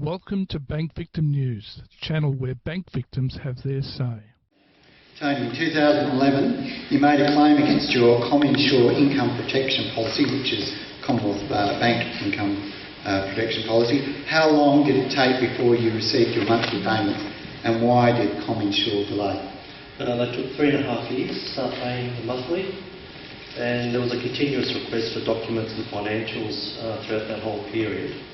Welcome to Bank Victim News, the channel where bank victims have their say. Tony, in 2011 you made a claim against your Cominsure income protection policy, which is Commonwealth Bank income protection policy. How long did it take before you received your monthly payments, and why did Cominsure delay? They took 3.5 years to start paying the monthly, and there was a continuous request for documents and financials throughout that whole period,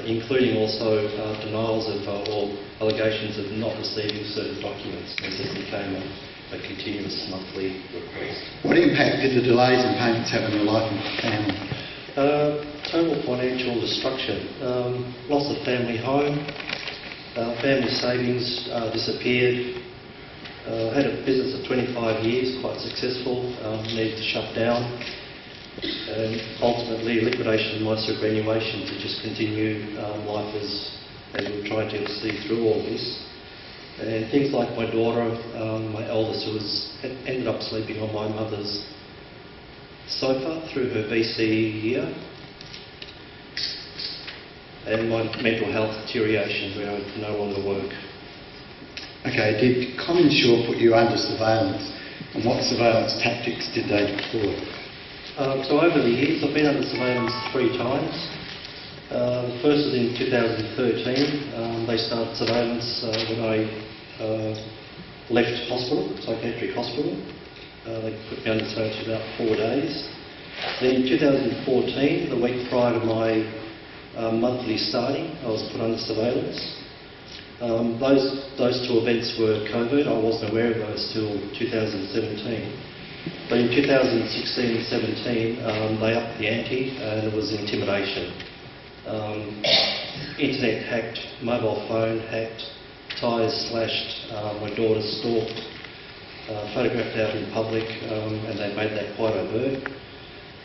including also denials of or allegations of not receiving certain documents, as it became a continuous monthly request. What impact did the delays in payments have on your life and family? Total financial destruction, loss of family home, family savings disappeared. Had a business of 25 years, quite successful, needed to shut down, and ultimately liquidation of my superannuation to just continue life as we were trying to see through all this. And things like my daughter, my eldest, who ended up sleeping on my mother's sofa through her BC year, and my mental health deterioration where I could no longer work. Okay, did Cominsure put you under surveillance, and what surveillance tactics did they deploy? So over the years I've been under surveillance 3 times. The first was in 2013. They started surveillance when I left hospital, psychiatric hospital. They put me under surveillance for about 4 days. Then in 2014, the week prior to my monthly starting, I was put under surveillance. Those 2 events were covert. I wasn't aware of those till 2017. But in 2016 and 17, they upped the ante, and it was intimidation. Internet hacked, mobile phone hacked, tyres slashed, my daughter stalked, photographed out in public, and they made that quite overt.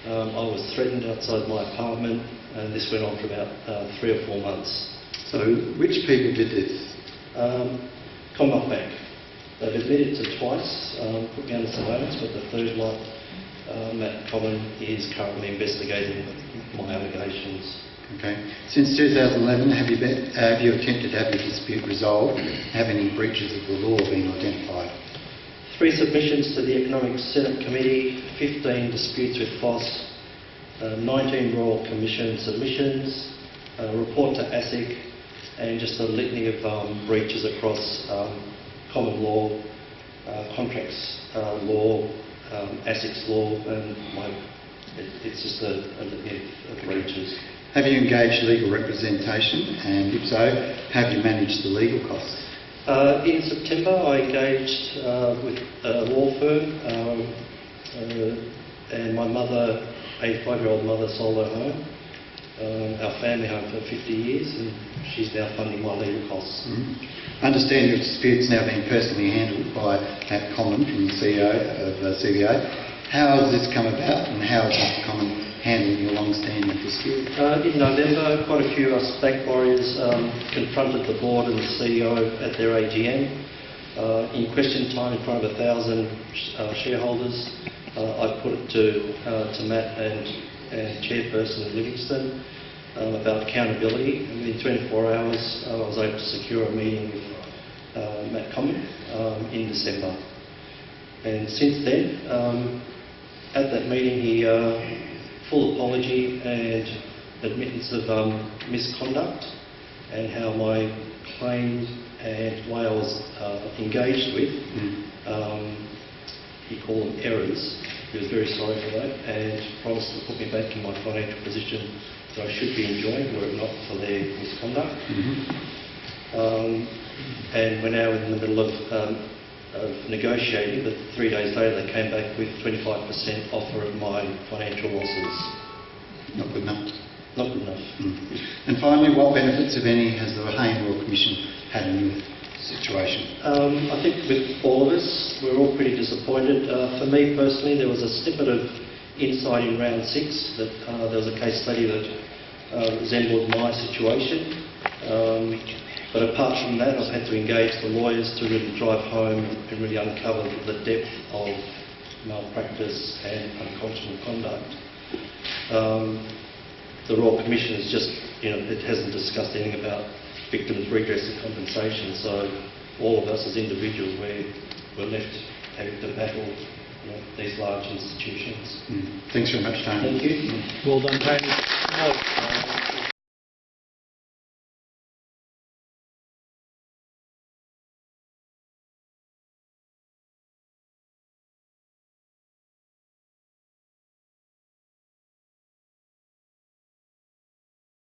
I was threatened outside my apartment, and this went on for about 3 or 4 months. So which people did this? Commonwealth Bank. They've admitted to twice, put me under surveillance, but the third lot, Matt Comyn, is currently investigating my allegations. Okay. Since 2011, have you attempted to have your dispute resolved? Have any breaches of the law been identified? 3 submissions to the Economic Senate Committee, 15 disputes with FOSS, 19 Royal Commission submissions, a report to ASIC, and just a litany of breaches across common law, contracts law, ASIC's law, and it's just a litany of breaches. Have you engaged legal representation, and if so, have you managed the legal costs? In September I engaged with a law firm, and my mother, 85-year-old mother, sold her home, our family home, for 50 years, and she's now funding my legal costs. I understand your dispute's now being personally handled by Matt Comyn, from the CEO of CBA. How has this come about, and how is Mr Comyn handling your long-standing dispute? In November, quite a few of us bank warriors confronted the board and the CEO at their AGM. In question time, in front of 1,000 shareholders, I put it to Matt and Chairperson Livingston about accountability. And in 24 hours, I was able to secure a meeting with Matt Comyn in December. And since then, at that meeting, he full apology and admittance of misconduct, and how my claims and the way I was engaged with, he called them errors. He was very sorry for that, and promised to put me back in my financial position that I should be enjoying were it not for their misconduct. And we're now in the middle of negotiating, but 3 days later they came back with 25% offer of my financial losses. Not good enough. Not good enough. And finally, what benefits, if any, has the Hayne Royal Commission had in your situation? I think with all of us, we're all pretty disappointed. For me personally, there was a snippet of insight in round 6 that there was a case study that resembled my situation. But apart from that, I've had to engage the lawyers to really drive home and really uncover the depth of malpractice and unconscionable conduct. the Royal Commission is just, it hasn't discussed anything about victims' redress and compensation. So all of us as individuals, we're left having to battle these large institutions. Thanks very much, Tony. Thank you. Well done, Tony. No.